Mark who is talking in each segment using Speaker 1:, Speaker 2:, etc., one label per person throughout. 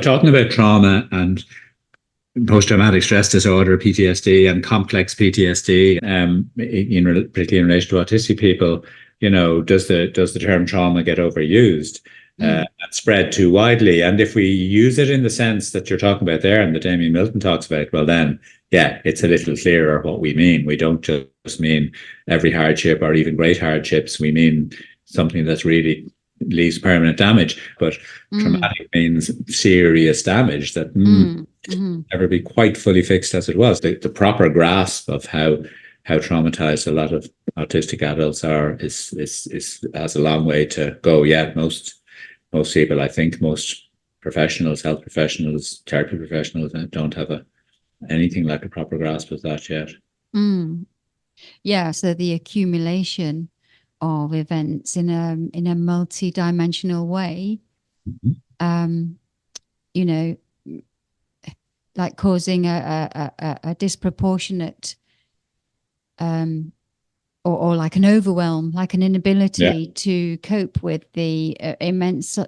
Speaker 1: talking about trauma and post-traumatic stress disorder, PTSD, and complex PTSD, particularly in relation to autistic people, does the term trauma get overused and spread too widely? And if we use it in the sense that you're talking about there, and that Damian Milton talks about, well, then, yeah, it's a little clearer what we mean. We don't just mean every hardship or even great hardships. We mean something that's really leaves permanent damage, but traumatic means serious damage that never be quite fully fixed as it was. The proper grasp of how traumatized a lot of autistic adults are is has a long way to go. Yeah, most people, I think, most professionals, health professionals, therapy professionals, don't have anything like a proper grasp of that yet.
Speaker 2: Yeah, so the accumulation of events in a multi-dimensional way, like causing a disproportionate or like an overwhelm, like an inability to cope with the immense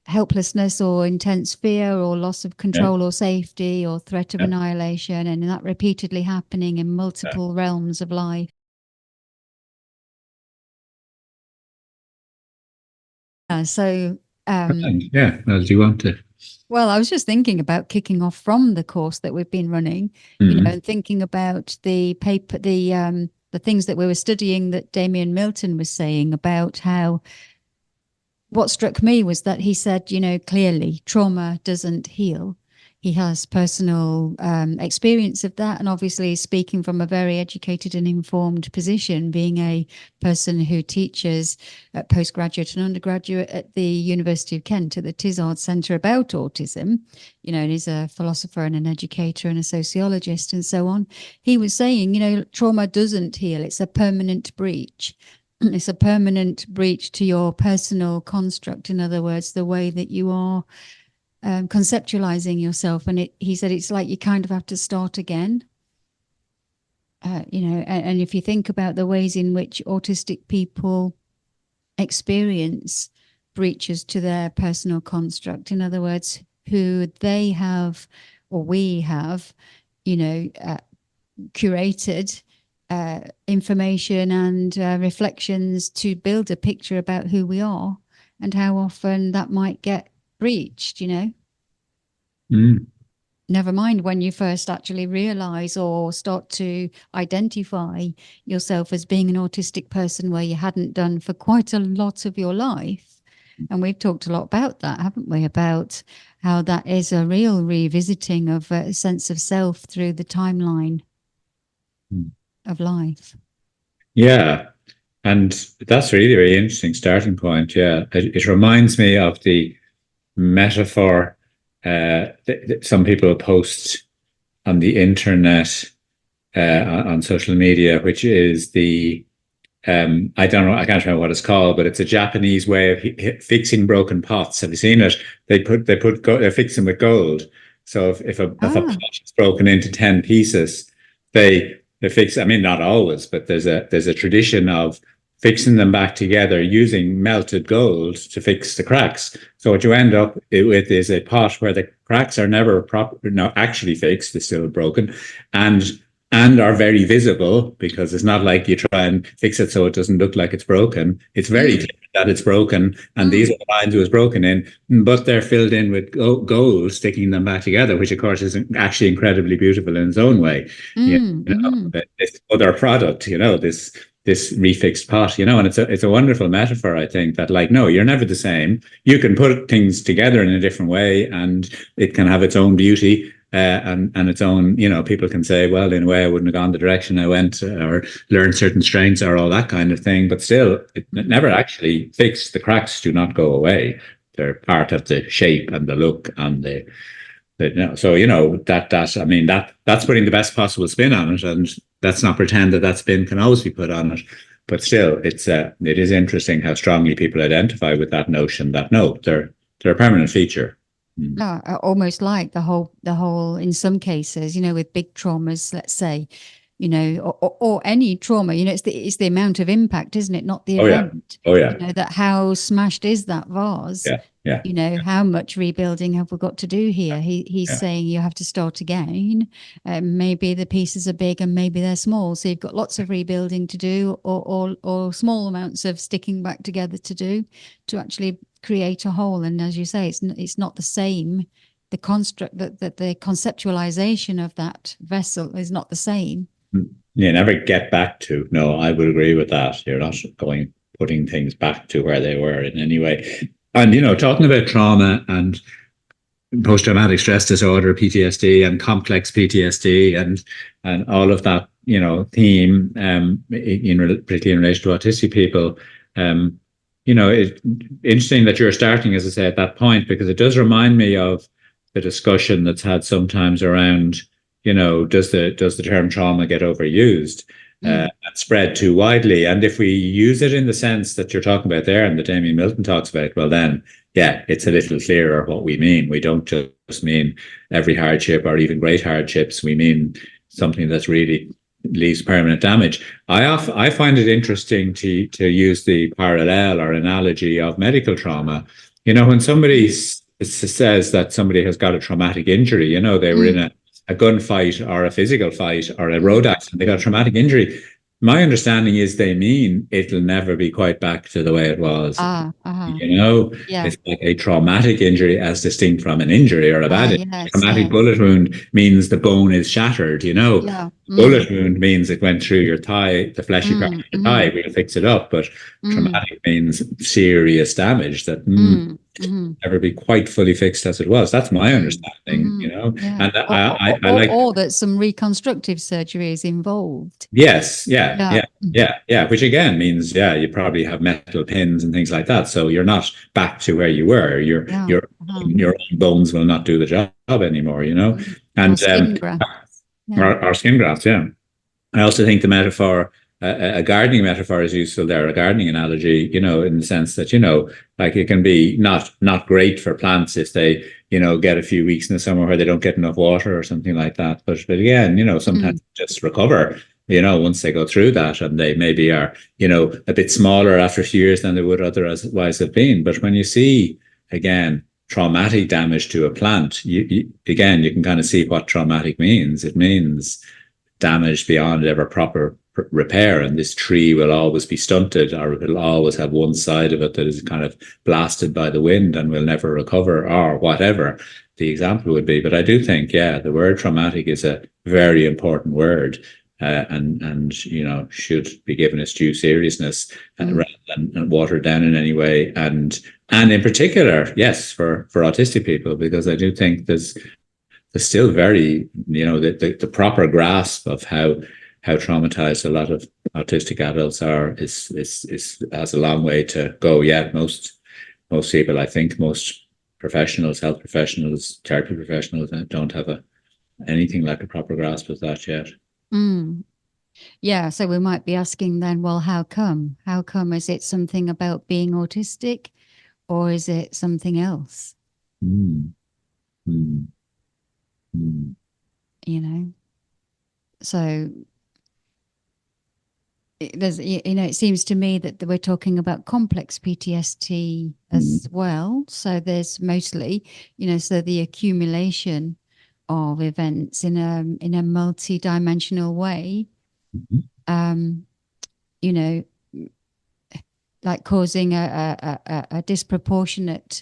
Speaker 2: helplessness or intense fear or loss of control or safety or threat of annihilation, and that repeatedly happening in multiple realms of life. So
Speaker 1: well, do you want to?
Speaker 2: Well, I was just thinking about kicking off from the course that we've been running, and thinking about the paper, the things that we were studying that Damian Milton was saying about how. What struck me was that he said, clearly trauma doesn't heal. He has personal experience of that, and obviously speaking from a very educated and informed position, being a person who teaches at postgraduate and undergraduate at the University of Kent at the Tizard Centre about autism, and he's a philosopher and an educator and a sociologist and so on. He was saying, trauma doesn't heal. It's a permanent breach. It's a permanent breach to your personal construct. In other words, the way that you are conceptualizing yourself. And he said it's like you kind of have to start again. And if you think about the ways in which autistic people experience breaches to their personal construct, in other words, who they have or we have, curated information and reflections to build a picture about who we are, and how often that might get breached, Never mind when you first actually realize or start to identify yourself as being an autistic person where you hadn't done for quite a lot of your life. And we've talked a lot about that, haven't we? About how that is a real revisiting of a sense of self through the timeline of life.
Speaker 1: Yeah. And that's really a very interesting starting point. Yeah. It reminds me of the metaphor some people post on the internet, on social media, which is the, I don't know, I can't remember what it's called, but it's a Japanese way of fixing broken pots. Have you seen it? They fix them with gold. So if a pot is broken into 10 pieces, they fix. I mean, not always, but there's a tradition of fixing them back together using melted gold to fix the cracks. So what you end up with is a pot where the cracks are never actually fixed, they're still broken, and are very visible, because it's not like you try and fix it so it doesn't look like it's broken. It's very clear that it's broken, and these are the lines it was broken in, but they're filled in with gold, sticking them back together, which of course is actually incredibly beautiful in its own way. This other product, this refixed pot, and it's a wonderful metaphor, I think, that no, you're never the same. You can put things together in a different way, and it can have its own beauty, and its own, people can say, well, in a way I wouldn't have gone the direction I went, or learned certain strengths or all that kind of thing, but still it never actually fixed. The cracks do not go away. They're part of the shape and the look and that's putting the best possible spin on it, and let's not pretend that spin can always be put on it. But still, it is interesting how strongly people identify with that notion that no, they're a permanent feature.
Speaker 2: Almost like the whole in some cases, with big traumas, let's say, or any trauma, it's the amount of impact, isn't it? Not the event.
Speaker 1: Yeah.
Speaker 2: That how smashed is that vase?
Speaker 1: Yeah.
Speaker 2: You know, how much rebuilding have we got to do here? He's saying you have to start again. Maybe the pieces are big and maybe they're small. So you've got lots of rebuilding to do, or small amounts of sticking back together to do to actually create a whole. And as you say, it's not the same. The construct that the conceptualization of that vessel is not the same.
Speaker 1: You never get back to. No, I would agree with that. You're not putting things back to where they were in any way. And, talking about trauma and post-traumatic stress disorder, PTSD, and complex PTSD, and all of that, theme, particularly in relation to autistic people, it's interesting that you're starting, as I say, at that point, because it does remind me of the discussion that's had sometimes around, does the term trauma get overused? And spread too widely. And if we use it in the sense that you're talking about there and that Damian Milton talks about, well, then, yeah, it's a little clearer what we mean. We don't just mean every hardship or even great hardships. We mean something that's really leaves permanent damage. I find it interesting to use the parallel or analogy of medical trauma. When somebody says that somebody has got a traumatic injury, they were in a gunfight or a physical fight or a road accident, they got a traumatic injury. My understanding is they mean it'll never be quite back to the way it was. It's like a traumatic injury as distinct from an injury or a bad injury.
Speaker 2: Yes,
Speaker 1: Traumatic bullet wound means the bone is shattered, Bullet wound means it went through your thigh, the fleshy part of your thigh. We'll fix it up. But traumatic means serious damage that never be quite fully fixed as it was. That's my understanding, And I like,
Speaker 2: or that some reconstructive surgery is involved.
Speaker 1: Yes, yeah. Which again means, you probably have metal pins and things like that. So you're not back to where you were. Your own bones will not do the job anymore, And
Speaker 2: or skin grafts.
Speaker 1: Or skin grafts, yeah. I also think the metaphor, a gardening metaphor is useful there, a gardening analogy, in the sense that, like it can be not great for plants if they, get a few weeks in the summer where they don't get enough water or something like that. But again, sometimes just recover, once they go through that, and they maybe are, a bit smaller after a few years than they would otherwise have been. But when you see, again, traumatic damage to a plant, you can kind of see what traumatic means. It means damage beyond ever proper repair, and this tree will always be stunted, or it'll always have one side of it that is kind of blasted by the wind and will never recover, or whatever the example would be. But I do think, the word traumatic is a very important word, and should be given its due seriousness, rather than watered down in any way. And in particular, yes, for autistic people, because I do think there's still very, the proper grasp of how traumatized a lot of autistic adults are is has a long way to go. Yeah, most people, I think, most professionals, health professionals, therapy professionals, don't have anything like a proper grasp of that yet.
Speaker 2: Yeah, so we might be asking then, well, how come? How come? Is it something about being autistic, or is it something else? So there's, it seems to me that we're talking about complex PTSD as well. So there's mostly, so the accumulation of events in a multi-dimensional way, like causing a disproportionate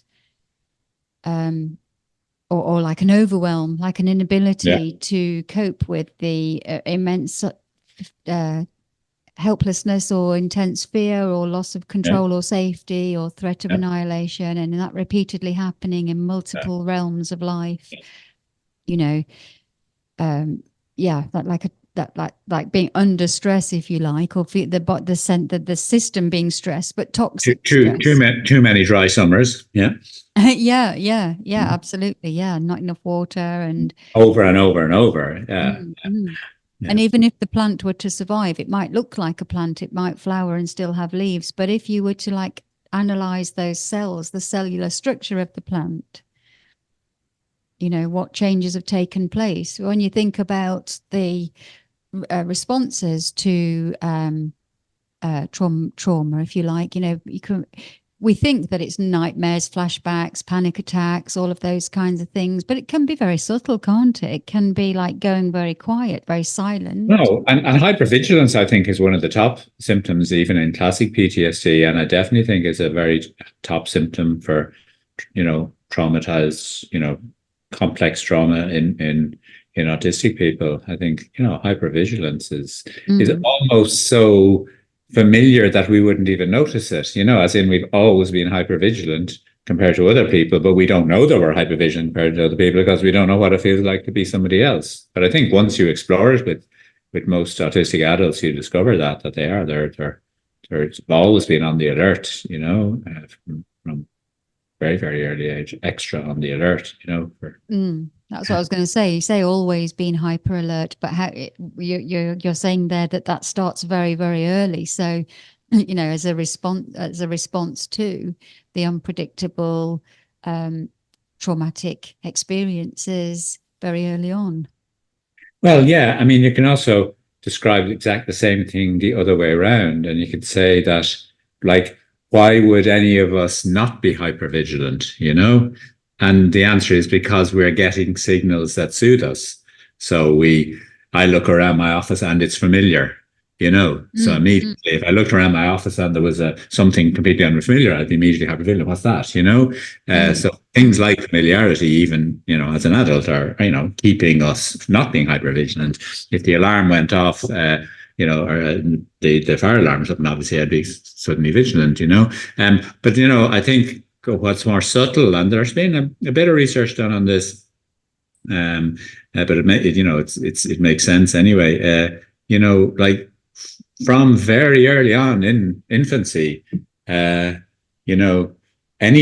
Speaker 2: or like an overwhelm, like an inability to cope with the immense helplessness or intense fear or loss of control or safety or threat of annihilation, and that repeatedly happening in multiple realms of life. Like being under stress, if you like, or feel the sense that the system being stressed, but toxic stress.
Speaker 1: Too many dry summers.
Speaker 2: Absolutely. Not enough water, and
Speaker 1: over and over and over.
Speaker 2: And even if the plant were to survive, it might look like a plant, it might flower and still have leaves, but if you were to like analyze those cells, the cellular structure of the plant, what changes have taken place. When you think about the responses to trauma, if you like, we think that it's nightmares, flashbacks, panic attacks, all of those kinds of things, but it can be very subtle, can't it? It can be like going very quiet, very silent.
Speaker 1: No, and hypervigilance, I think, is one of the top symptoms, even in classic PTSD, and I definitely think is a very top symptom for, traumatized, complex trauma in autistic people. I think, hypervigilance is almost so familiar that we wouldn't even notice it, as in we've always been hypervigilant compared to other people, but we don't know that we're hypervigilant compared to other people because we don't know what it feels like to be somebody else. But I think once you explore it with most autistic adults, you discover that they're always been on the alert, from very, very early age, extra on the alert,
Speaker 2: That's what I was going to say. You say always being hyper alert, but you're saying there that starts very, very early. So, as a response to the unpredictable, traumatic experiences very early on.
Speaker 1: Well, yeah. I mean, you can also describe exactly the same thing the other way around, and you could say that, like, why would any of us not be hypervigilant? And the answer is because we're getting signals that suit us. So I look around my office and it's familiar, So immediately, if I looked around my office and there was something completely unfamiliar, I'd be immediately hypervigilant. What's that? So things like familiarity, even, as an adult, are, keeping us not being hypervigilant. If the alarm went off, or the fire alarm or something, obviously I'd be suddenly vigilant, But, I think what's more subtle, and there's been a bit of research done on this, but it makes sense anyway. Like from very early on in infancy, any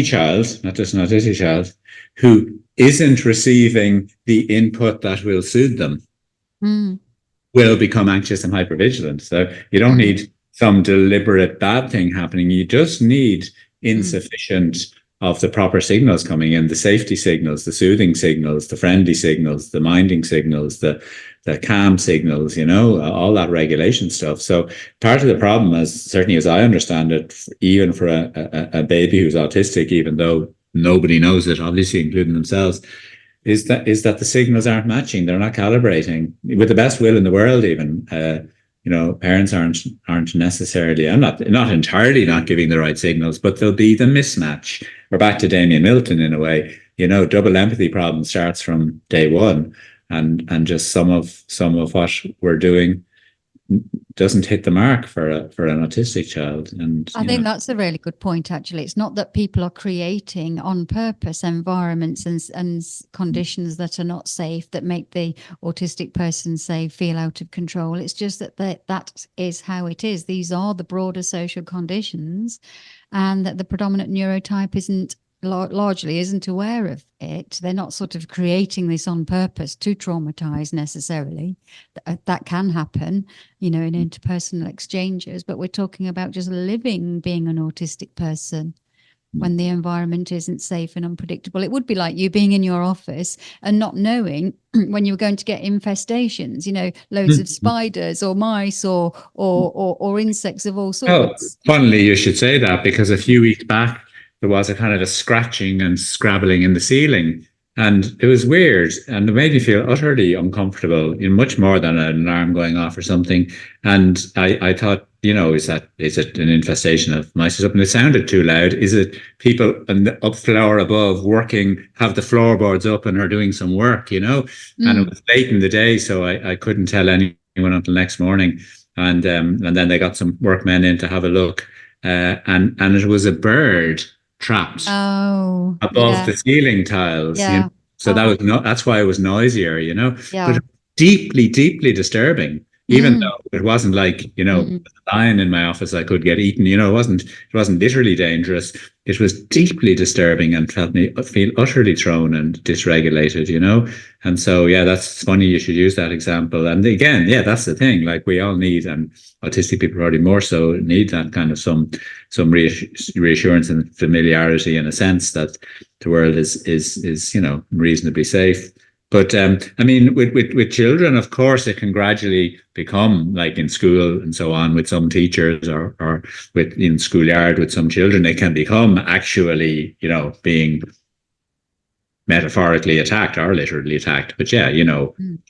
Speaker 1: child, not just an autistic child, who isn't receiving the input that will soothe them will become anxious and hypervigilant. So you don't need some deliberate bad thing happening. You just need insufficient of the proper signals coming in, the safety signals, the soothing signals, the friendly signals, the minding signals, the calm signals, all that regulation stuff. So part of the problem, certainly as I understand it, even for a baby who's autistic, even though nobody knows it, obviously including themselves, is that the signals aren't matching. They're not calibrating with the best will in the world. Even parents aren't necessarily, I'm not entirely not giving the right signals, but there'll be the mismatch. We're back to Damian Milton in a way. Double empathy problem starts from day one, and just some of what we're doing doesn't hit the mark for an autistic child. And
Speaker 2: I think that's a really good point, actually. It's not that people are creating on purpose environments and conditions that are not safe, that make the autistic person, say, feel out of control. It's just that is how it is. These are the broader social conditions, and that the predominant neurotype largely isn't aware of it. They're not sort of creating this on purpose to traumatize necessarily. That can happen, in interpersonal exchanges, but we're talking about just being an autistic person when the environment isn't safe and unpredictable. It would be like you being in your office and not knowing when you were going to get infestations, loads of spiders or mice or insects of all sorts.
Speaker 1: Oh, funnily you should say that, because a few weeks back there was a kind of a scratching and scrabbling in the ceiling, and it was weird, and it made me feel utterly uncomfortable, in much more than an alarm going off or something. And I thought, is it an infestation of mice or something? It sounded too loud. Is it people on the up floor above working, have the floorboards up and are doing some work, And it was late in the day, so I couldn't tell anyone until next morning. And then they got some workmen in to have a look, and it was a bird trapped above the ceiling tiles. So that's why it was noisier, but deeply, deeply disturbing. Even though it wasn't like, a lion in my office I could get eaten, it wasn't literally dangerous. It was deeply disturbing and felt me feel utterly thrown and dysregulated, And so, that's funny you should use that example. And again, that's the thing. Like, we all need, and autistic people probably more so, need that kind of some reassurance and familiarity, in a sense that the world is reasonably safe. But I mean, with children, of course, it can gradually become like in school and so on with some teachers, or with in schoolyard with some children, it can become actually, being metaphorically attacked or literally attacked. But yeah,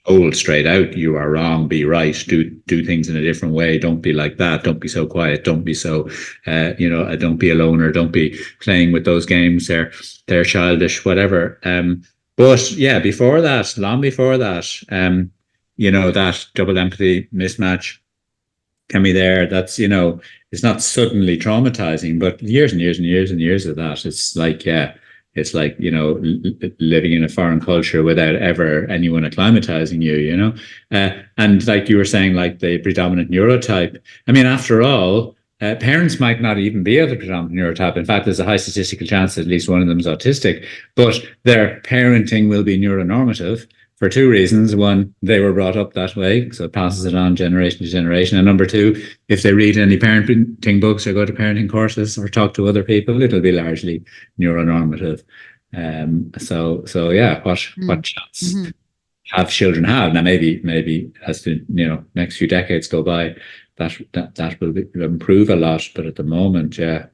Speaker 1: told straight out, you are wrong, be right, do things in a different way, don't be like that, don't be so quiet, don't be so don't be a loner, don't be playing with those games, they're childish, whatever. But yeah, before that, long before that, that double empathy mismatch can be there. That's, it's not suddenly traumatizing, but years and years and years and years of that. It's like, yeah, it's like, living in a foreign culture without ever anyone acclimatizing you. And like you were saying, like the predominant neurotype. I mean, after all, parents might not even be of the predominant neurotype. In fact, there's a high statistical chance that at least one of them is autistic, but their parenting will be neuronormative for two reasons. One, they were brought up that way, so it passes it on generation to generation. And number two, if they read any parenting books or go to parenting courses or talk to other people, it'll be largely neuronormative. So yeah, what chance have children have? Now, maybe as the next few decades go by, that will improve a lot. But at the moment, yeah,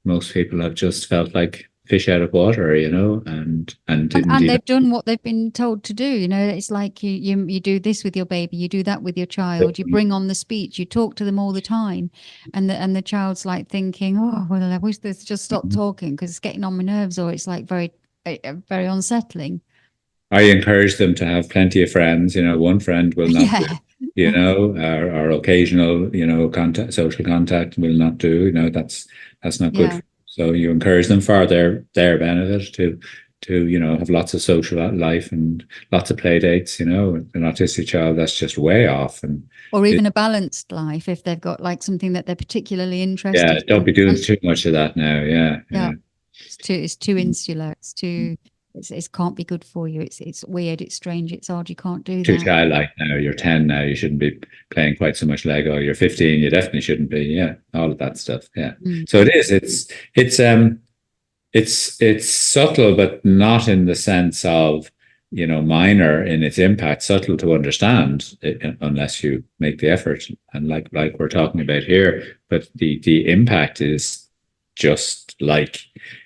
Speaker 1: most people have just felt like fish out of water, and
Speaker 2: they've done what they've been told to do. It's like you do this with your baby, you do that with your child, you bring on the speech, you talk to them all the time, and the child's like thinking, oh well, I wish they'd just stop talking because it's getting on my nerves, or it's like very unsettling.
Speaker 1: I encourage them to have plenty of friends. One friend will not do, or occasional, social contact will not do. That's not good. So you encourage them for their benefit to have lots of social life and lots of play dates. An autistic child, that's just way off.
Speaker 2: Or even a balanced life if they've got like something that they're particularly interested in.
Speaker 1: Yeah, don't be doing too much of that now. Yeah.
Speaker 2: It's too insular. It can't be good for you. It's weird. It's strange. It's odd. You can't do that.
Speaker 1: Too childlike now. You're 10 now. You shouldn't be playing quite so much Lego. You're 15. You definitely shouldn't be. Yeah, all of that stuff. Yeah. So it is. It's subtle, but not in the sense of minor in its impact. Subtle to understand, unless you make the effort. And like we're talking about here, but the impact is just like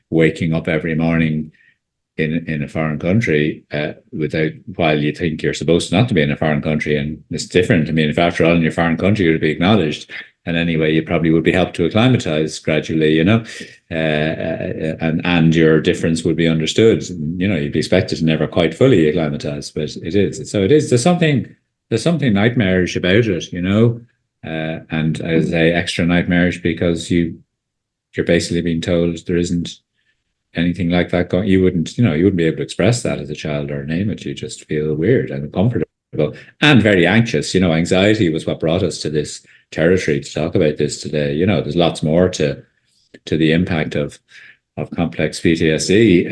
Speaker 1: waking up every morning in a foreign country while you think you're supposed not to be in a foreign country, and it's different. I mean, if after all in your foreign country you'd be acknowledged, and anyway you probably would be helped to acclimatize gradually, and your difference would be understood. You'd be expected to never quite fully acclimatize, but it is. So it is. There's something nightmarish about it, and I say extra nightmarish because you're basically being told there isn't anything like that going. You wouldn't be able to express that as a child or name it. You just feel weird and uncomfortable and very anxious. Anxiety was what brought us to this territory to talk about this today. There's lots more to the impact of complex PTSD,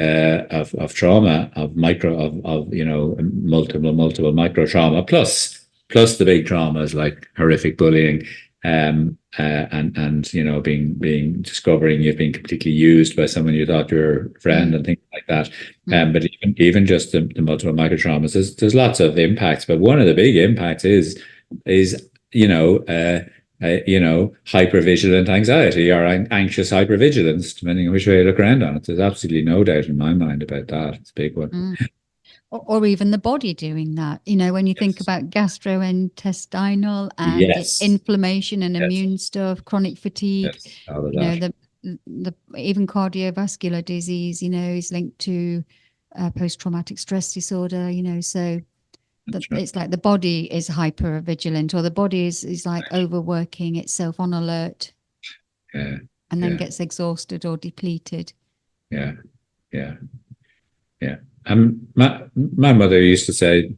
Speaker 1: of trauma, of multiple micro trauma, plus the big traumas like horrific bullying, and being discovering you've been completely used by someone you thought you were a friend and things like that. But even just the multiple micro traumas, there's lots of impacts. But one of the big impacts is hypervigilant anxiety or anxious hypervigilance, depending on which way you look around on it. There's absolutely no doubt in my mind about that. It's a big one.
Speaker 2: Or even the body doing that. When you think about gastrointestinal and inflammation and immune stuff, chronic fatigue, the even cardiovascular disease, is linked to post-traumatic stress disorder, so it's like the body is hyper vigilant, or the body is like overworking itself on alert, and then gets exhausted or depleted.
Speaker 1: My mother used to say,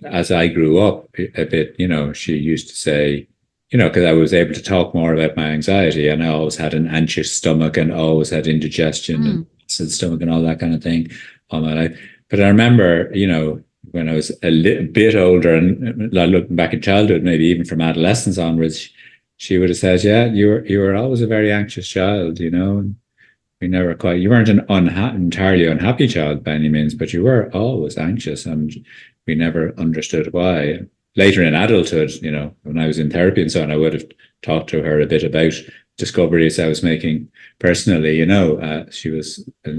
Speaker 1: as I grew up a bit, she used to say, because I was able to talk more about my anxiety, and I always had an anxious stomach and always had indigestion and acid stomach and all that kind of thing all my life. But I remember, when I was a little bit older and looking back at childhood, maybe even from adolescence onwards, she would have said, yeah, you were always a very anxious child, you weren't an entirely unhappy child by any means, but you were always anxious, and we never understood why. Later in adulthood, when I was in therapy and so on, I would have talked to her a bit about discoveries I was making personally. And I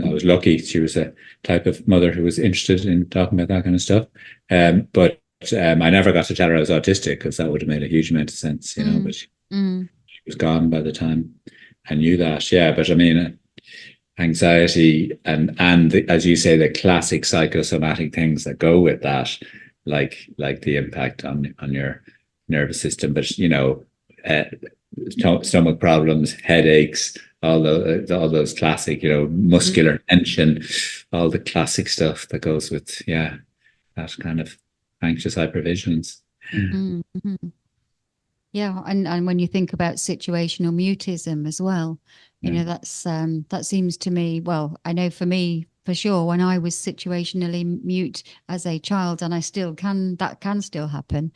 Speaker 1: was lucky. She was a type of mother who was interested in talking about that kind of stuff. But I never got to tell her I was autistic, because that would have made a huge amount of sense, but she was gone by the time I knew that. Yeah. But I mean, anxiety and as you say, the classic psychosomatic things that go with that, like the impact on your nervous system, but stomach problems, headaches, all those classic, muscular tension, all the classic stuff that goes with that kind of anxious hypervigilance.
Speaker 2: Yeah, and when you think about situational mutism as well, that's that seems to me, well, I know for me, for sure, when I was situationally mute as a child, and that can still happen,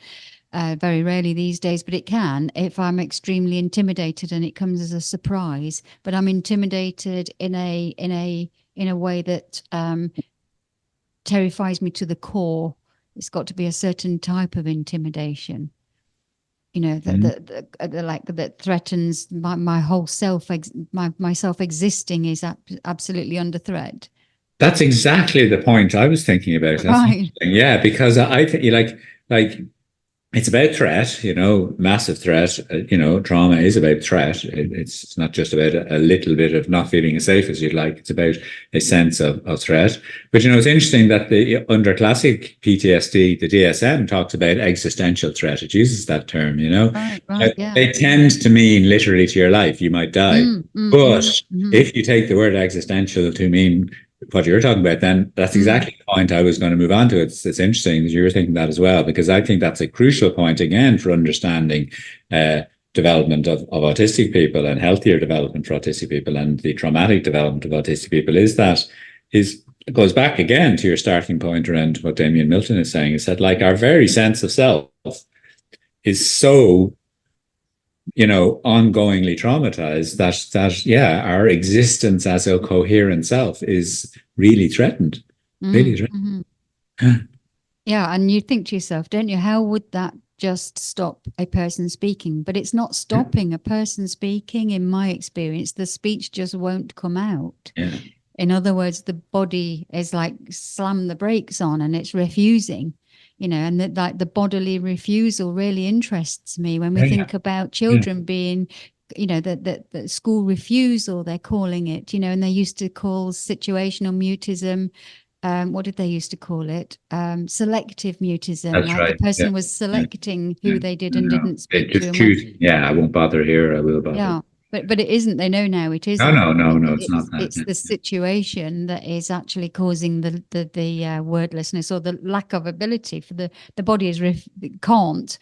Speaker 2: very rarely these days, but it can, if I'm extremely intimidated and it comes as a surprise, but I'm intimidated in a way that terrifies me to the core. It's got to be a certain type of intimidation. That threatens my whole self, my self existing is absolutely under threat.
Speaker 1: That's exactly the point I was thinking about.
Speaker 2: Right.
Speaker 1: Yeah, because I think like it's about threat, massive threat. Trauma is about threat. It's not just about a little bit of not feeling as safe as you'd like. It's about a sense of threat. But, it's interesting that under classic PTSD, the DSM talks about existential threat. It uses that term,
Speaker 2: Right, yeah.
Speaker 1: They tend to mean literally to your life. You might die. But if you take the word existential to mean what you're talking about, then that's exactly the point I was going to move on to. It's interesting that you were thinking that as well, because I think that's a crucial point again for understanding development of autistic people, and healthier development for autistic people, and the traumatic development of autistic people it goes back again to your starting point around what Damian Milton is saying, is that like our very sense of self is so ongoingly traumatized that our existence as a coherent self is really threatened. Really threatened.
Speaker 2: Yeah, and you think to yourself, don't you, how would that just stop a person speaking? But it's not stopping a person speaking. In my experience, the speech just won't come out.
Speaker 1: Yeah.
Speaker 2: In other words, the body is like slam the brakes on, and it's refusing. And that the bodily refusal really interests me when we think about children being, the school refusal, they're calling it, and they used to call situational mutism. What did they used to call it? Selective mutism.
Speaker 1: That's
Speaker 2: like
Speaker 1: right.
Speaker 2: The person was selecting who they did and didn't speak
Speaker 1: just
Speaker 2: to.
Speaker 1: choosing. I won't bother here. I will bother.
Speaker 2: Yeah. But it isn't. They know now it isn't.
Speaker 1: No, it's not that.
Speaker 2: It's the situation that is actually causing the wordlessness, or the lack of ability for the body is can't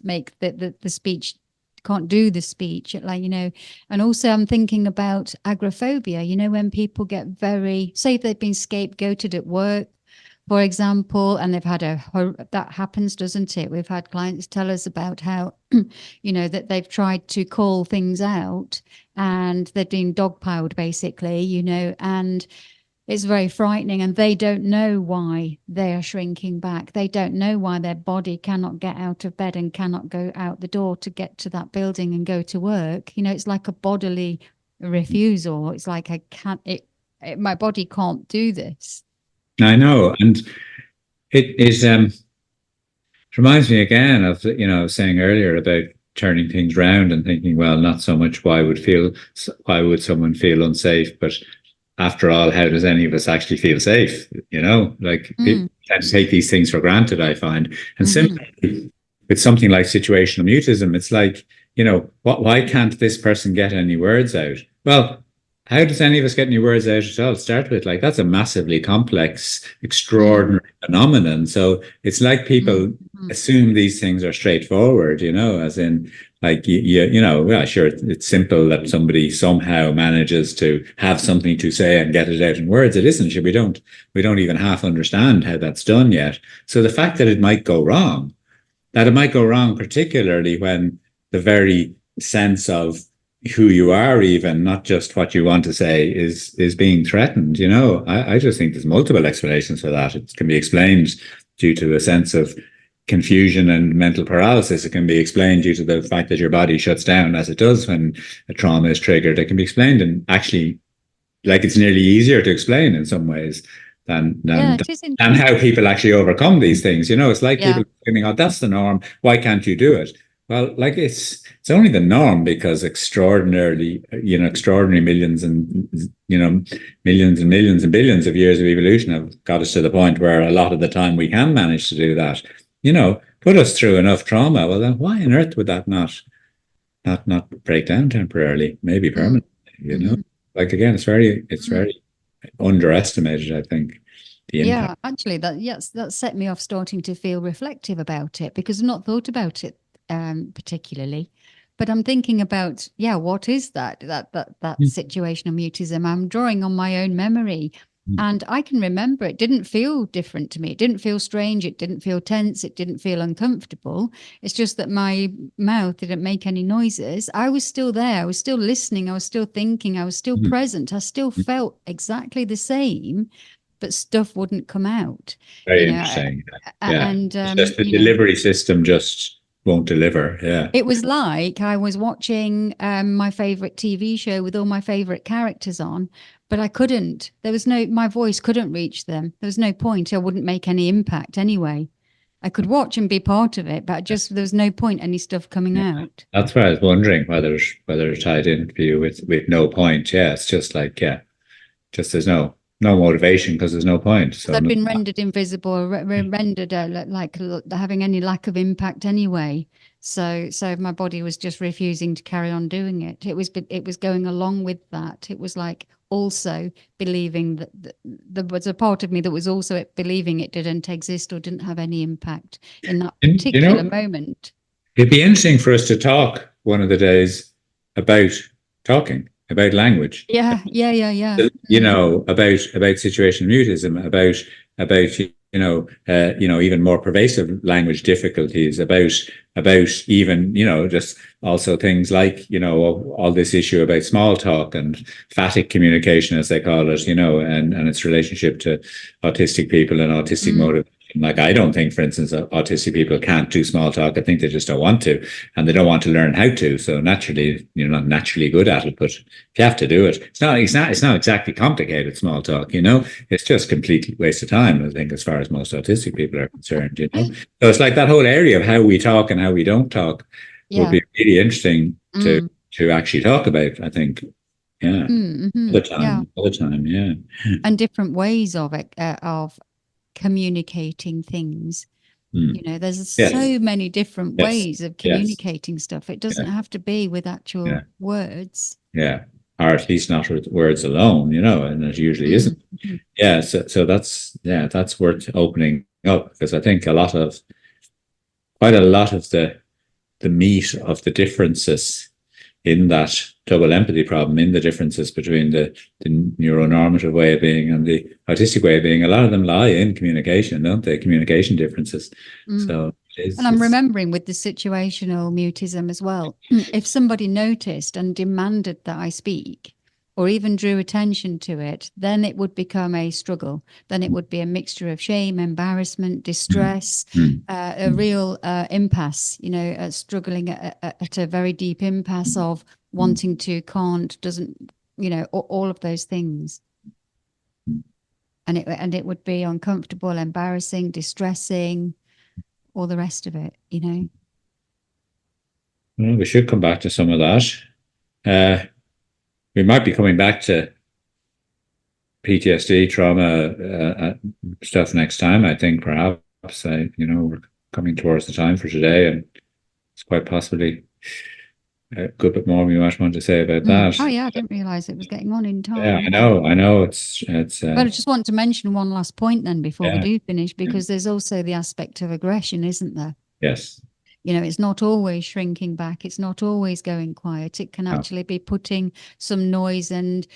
Speaker 2: make the speech, can't do the speech, and also I'm thinking about agoraphobia. When people get say they've been scapegoated at work, for example, and they've had that happens, doesn't it? We've had clients tell us about how, that they've tried to call things out and they're being dogpiled basically, and it's very frightening, and they don't know why they are shrinking back. They don't know why their body cannot get out of bed and cannot go out the door to get to that building and go to work. It's like a bodily refusal. It's like my body can't do this.
Speaker 1: I know, and it reminds me again of saying earlier about turning things around and thinking, well, not so much why would someone feel unsafe, but after all, how does any of us actually feel safe? People tend to take these things for granted, I find, and similarly with something like situational mutism, it's like, why can't this person get any words out? Well, how does any of us get any words out at all to start with? Like, that's a massively complex, extraordinary phenomenon. So it's like people assume these things are straightforward, as in, like, sure, it's simple that somebody somehow manages to have something to say and get it out in words. It isn't. We don't even half understand how that's done yet. So the fact that it might go wrong, particularly when the very sense of who you are, even not just what you want to say, is being threatened. I just think there's multiple explanations for that. It can be explained due to a sense of confusion and mental paralysis. It can be explained due to the fact that your body shuts down as it does when a trauma is triggered. It can be explained, and actually, like, it's nearly easier to explain in some ways than
Speaker 2: it is
Speaker 1: how people actually overcome these things. It's like
Speaker 2: Yeah.
Speaker 1: people thinking, "Oh, that's the norm. Why can't you do it?" Well, like, it's only the norm because extraordinary millions and millions and millions and billions of years of evolution have got us to the point where a lot of the time we can manage to do that. Put us through enough trauma. Well, then why on earth would that not break down temporarily, maybe permanently? Like, again, it's very underestimated, I think, the impact.
Speaker 2: Actually, that set me off starting to feel reflective about it, because I've not thought about it particularly. But I'm thinking about, what is that situational mutism? I'm drawing on my own memory, and I can remember it didn't feel different to me. It didn't feel strange. It didn't feel tense. It didn't feel uncomfortable. It's just that my mouth didn't make any noises. I was still there. I was still listening. I was still thinking. I was still present. I still felt exactly the same, but stuff wouldn't come out.
Speaker 1: Very interesting.
Speaker 2: And
Speaker 1: it's just the delivery system just won't deliver. Yeah.
Speaker 2: It was like I was watching my favorite TV show with all my favorite characters on, but I couldn't. My voice couldn't reach them. There was no point. I wouldn't make any impact anyway. I could watch and be part of it, but there was no point any stuff coming out.
Speaker 1: That's why I was wondering whether it tied in for you with no point. Yeah, it's just like, just there's no motivation because there's no point. So
Speaker 2: I'd been rendered invisible, or rendered like having any lack of impact anyway. So my body was just refusing to carry on doing it. It was going along with that. It was like also believing that there was a part of me that was also believing it didn't exist or didn't have any impact in that particular moment.
Speaker 1: It'd be interesting for us to talk one of the days about talking, about language.
Speaker 2: Yeah.
Speaker 1: About situational mutism, about even more pervasive language difficulties, about even just also things like all this issue about small talk and phatic communication, as they call it, and its relationship to autistic people and autistic motivation. Like, I don't think, for instance, autistic people can't do small talk. I think they just don't want to, and they don't want to learn how to. So naturally, you're not naturally good at it. But if you have to do it, it's not exactly complicated small talk. It's just completely waste of time, I think, as far as most autistic people are concerned. So it's like that whole area of how we talk and how we don't talk would be really interesting to actually talk about, I think. Yeah. All the time. Yeah.
Speaker 2: And different ways of it, of communicating things. There's so many different ways of communicating stuff. It doesn't have to be with actual words.
Speaker 1: Yeah. Or at least not with words alone, and it usually isn't. Yeah. So that's worth opening up, because I think quite a lot of the meat of the differences in that double empathy problem, in the differences between the neuronormative way of being and the autistic way of being, a lot of them lie in communication, don't they? Communication differences. So
Speaker 2: and I'm remembering with the situational mutism as well, if somebody noticed and demanded that I speak, or even drew attention to it, then it would become a struggle. Then it would be a mixture of shame, embarrassment, distress, a real impasse, struggling at a very deep impasse of wanting to, can't, doesn't, all of those things. And it would be uncomfortable, embarrassing, distressing, all the rest of it, Well,
Speaker 1: we should come back to some of that. We might be coming back to PTSD, trauma stuff next time, I think, perhaps. We're coming towards the time for today, and it's quite possibly a good bit more we might want to say about that.
Speaker 2: Oh, yeah, I didn't realise it was getting on in time.
Speaker 1: Yeah, I know. It's.
Speaker 2: But I just want to mention one last point then before we do finish, because there's also the aspect of aggression, isn't there?
Speaker 1: Yes.
Speaker 2: It's not always shrinking back. It's not always going quiet. It can actually be putting some noise and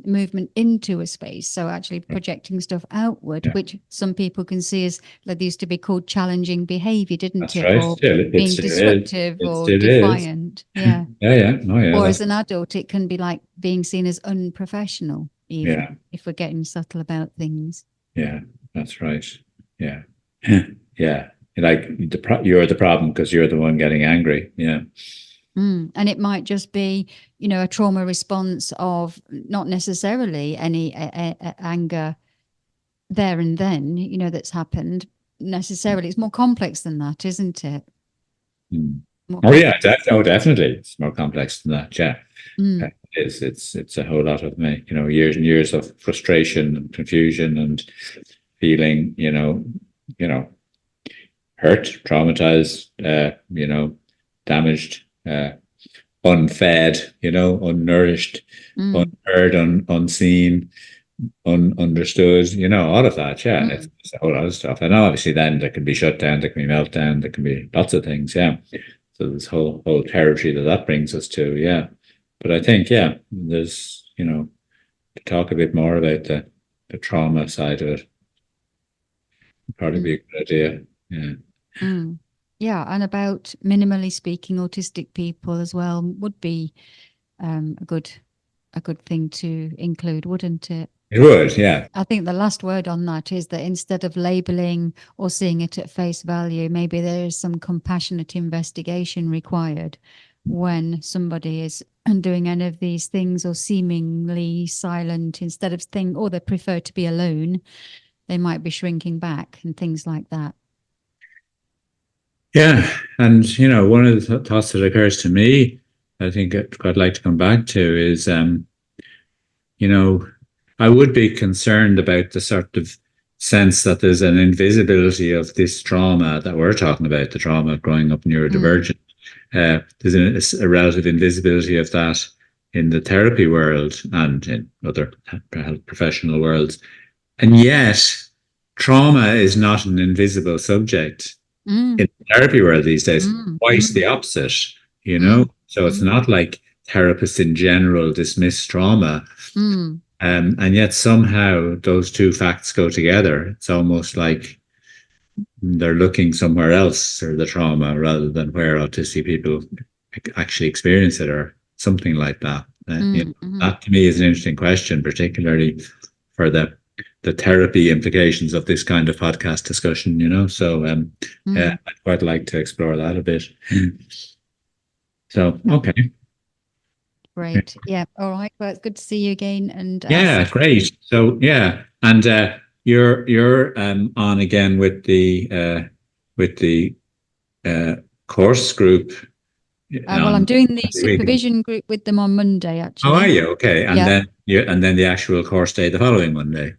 Speaker 2: movement into a space. So actually projecting stuff outward, which some people can see as, like, they used to be called challenging behavior, didn't it?
Speaker 1: Right.
Speaker 2: Or being disruptive or defiant. Yeah.
Speaker 1: Yeah. Oh, yeah.
Speaker 2: Or as an adult, it can be like being seen as unprofessional, even if we're getting subtle about things.
Speaker 1: Yeah, that's right. Yeah. Yeah. Like you're the problem because you're the one getting angry. Yeah.
Speaker 2: And it might just be, a trauma response of not necessarily any anger there and then, that's happened necessarily. It's more complex than that, isn't it?
Speaker 1: Oh, yeah. Definitely. It's more complex than that. Yeah.
Speaker 2: Mm.
Speaker 1: It's a whole lot of years and years of frustration and confusion and feeling, hurt, traumatized, damaged, unfed, unnourished, unheard, unseen, understood, all of that. Yeah, it's a whole lot of stuff. And obviously then there can be shutdown, there can be meltdown, there can be lots of things. Yeah. So this whole territory that brings us to. Yeah. But I think, there's, to talk a bit more about the trauma side of it would probably be a good idea. Yeah.
Speaker 2: Yeah, and about minimally speaking, autistic people as well would be a good thing to include, wouldn't it?
Speaker 1: It would, yeah.
Speaker 2: I think the last word on that is that instead of labeling or seeing it at face value, maybe there is some compassionate investigation required when somebody is doing any of these things or seemingly silent, instead of they prefer to be alone, they might be shrinking back and things like that.
Speaker 1: Yeah, and one of the thoughts that occurs to me, I think I'd like to come back to is, I would be concerned about the sort of sense that there's an invisibility of this trauma that we're talking about, the trauma of growing up neurodivergent. There's a relative invisibility of that in the therapy world and in other professional worlds, and yet trauma is not an invisible subject. In the therapy world these days, quite the opposite, So it's not like therapists in general dismiss trauma. And yet somehow those two facts go together. It's almost like they're looking somewhere else for the trauma rather than where autistic people actually experience it, or something like that. That to me is an interesting question, particularly for the therapy implications of this kind of podcast discussion, So I'd quite like to explore that a bit. So, okay.
Speaker 2: Great. Yeah. All right. Well, it's good to see you again. And
Speaker 1: great. So, and you're on again with the course group.
Speaker 2: Well, I'm doing the supervision group with them on Monday, actually.
Speaker 1: Oh, are you? Okay. And then the actual course day the following Monday.